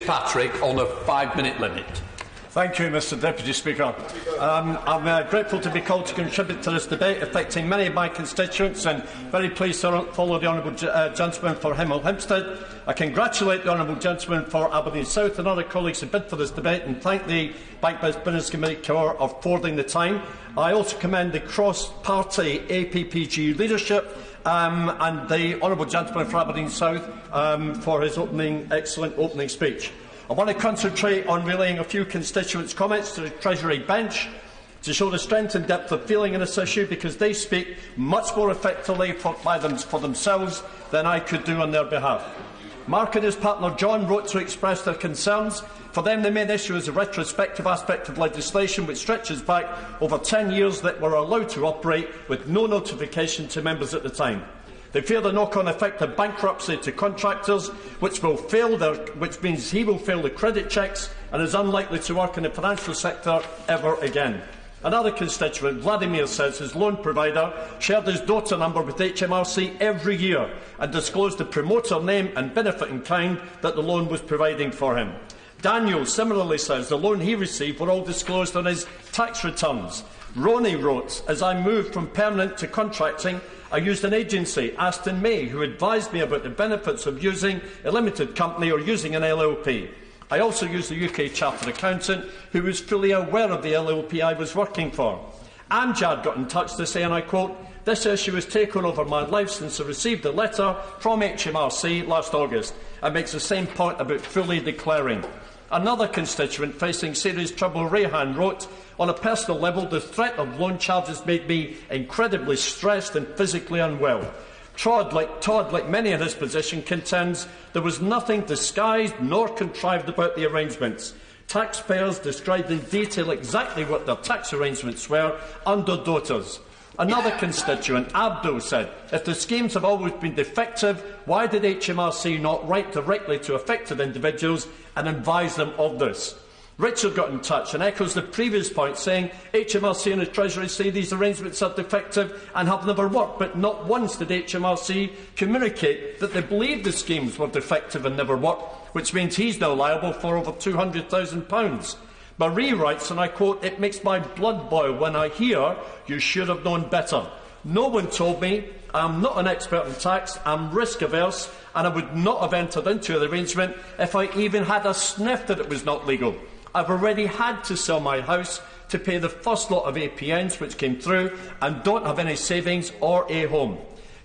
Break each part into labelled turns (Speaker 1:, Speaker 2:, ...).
Speaker 1: Fitzpatrick on a 5-minute limit.
Speaker 2: Thank you, Mr Deputy Speaker. I'm grateful to be called to contribute to this debate affecting many of my constituents, and very pleased to follow the Honourable Gentleman for Hemel Hempstead. I congratulate the Honourable Gentleman for Aberdeen South and other colleagues who bid for this debate, and thank the Bank Business Committee for affording the time. I also commend the cross-party APPG leadership and the Honourable Gentleman for Aberdeen South for his excellent opening speech. I want to concentrate on relaying a few constituents' comments to the Treasury bench to show the strength and depth of feeling in this issue, because they speak much more effectively for themselves than I could do on their behalf. Mark and his partner John wrote to express their concerns. For them, the main issue is the retrospective aspect of legislation which stretches back over 10 years that were allowed to operate with no notification to members at the time. They fear the knock-on effect of bankruptcy to contractors, which means he will fail the credit checks and is unlikely to work in the financial sector ever again. Another constituent, Vladimir, says his loan provider shared his daughter number with HMRC every year and disclosed the promoter name and benefit in kind that the loan was providing for him. Daniel similarly says the loan he received were all disclosed on his tax returns. Ronnie wrote, as I moved from permanent to contracting, I used an agency, Aston May, who advised me about the benefits of using a limited company or using an LLP. I also used a UK chartered accountant who was fully aware of the LLP I was working for. Amjad got in touch to say, and I quote, "This issue has taken over my life since I received a letter from HMRC last August," and makes the same point about fully declaring. Another constituent facing serious trouble, Rehan, wrote, "On a personal level, the threat of loan charges made me incredibly stressed and physically unwell." Todd, like many in his position, contends there was nothing disguised nor contrived about the arrangements. Taxpayers described in detail exactly what their tax arrangements were under daughters. Another constituent, Abdul, said, if the schemes have always been defective, why did HMRC not write directly to affected individuals and advise them of this? Richard got in touch and echoes the previous point, saying HMRC and the Treasury say these arrangements are defective and have never worked, but not once did HMRC communicate that they believed the schemes were defective and never worked, which means he's now liable for over £200,000. Marie writes, and I quote, "It makes my blood boil when I hear you should have known better. No one told me. I'm not an expert in tax. I'm risk averse, and I would not have entered into the arrangement if I even had a sniff that it was not legal. I've already had to sell my house to pay the first lot of APNs which came through and don't have any savings or a home."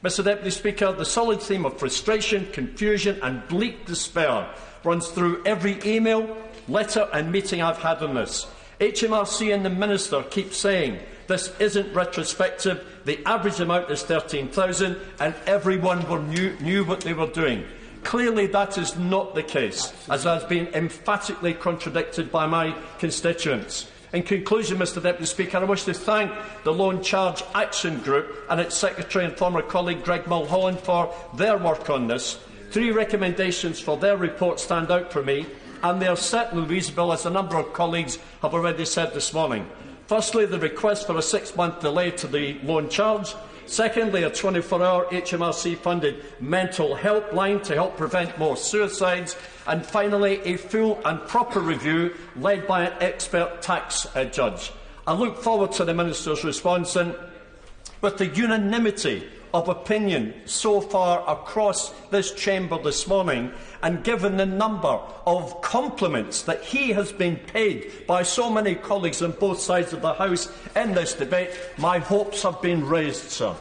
Speaker 2: Mr Deputy Speaker, the solid theme of frustration, confusion and bleak despair runs through every email, letter and meeting I've had on this. HMRC and the Minister keep saying this isn't retrospective, the average amount is 13,000 and everyone knew what they were doing. Clearly that is not the case, as has been emphatically contradicted by my constituents. In conclusion, Mr Deputy Speaker, I wish to thank the Loan Charge Action Group and its Secretary and former colleague Greg Mulholland for their work on this. 3 recommendations for their report stand out for me, and they are certainly reasonable, as a number of colleagues have already said this morning. Firstly, the request for a 6-month delay to the loan charge. Secondly, a 24-hour HMRC-funded mental helpline to help prevent more suicides. And finally, a full and proper review led by an expert tax judge. I look forward to the Minister's response, and with the unanimity of opinion so far across this chamber this morning, and given the number of compliments that he has been paid by so many colleagues on both sides of the House in this debate, my hopes have been raised, sir.